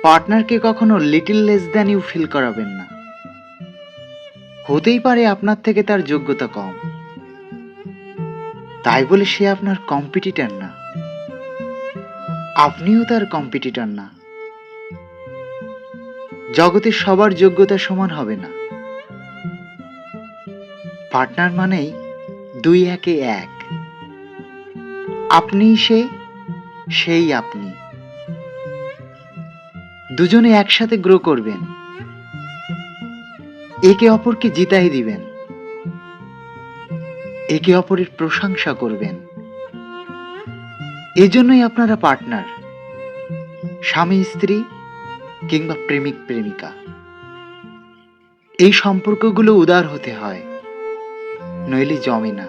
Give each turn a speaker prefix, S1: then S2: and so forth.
S1: পার্টনারকে কখনো little less than you feel করাবেন না। হতেই পারে আপনার থেকে তার যোগ্যতা কম, তাই বলে সে আপনার কম্পিটিটর না, আপনিও তার কম্পিটিটর না। জগতের সবার যোগ্যতা সমান হবে না। পার্টনার মানেই 2 একে 1। আপনিই সে, সেই আপনি। দুজনে একসাথে গ্রো করবেন, একে অপরকে জিতাই দিবেন, একে অপরের প্রশংসা করবেন। এজন্যই আপনারা পার্টনার, স্বামী স্ত্রী কিংবা প্রেমিক প্রেমিকা। এই সম্পর্কগুলো উদার হতে হয়, নইলে জমে না।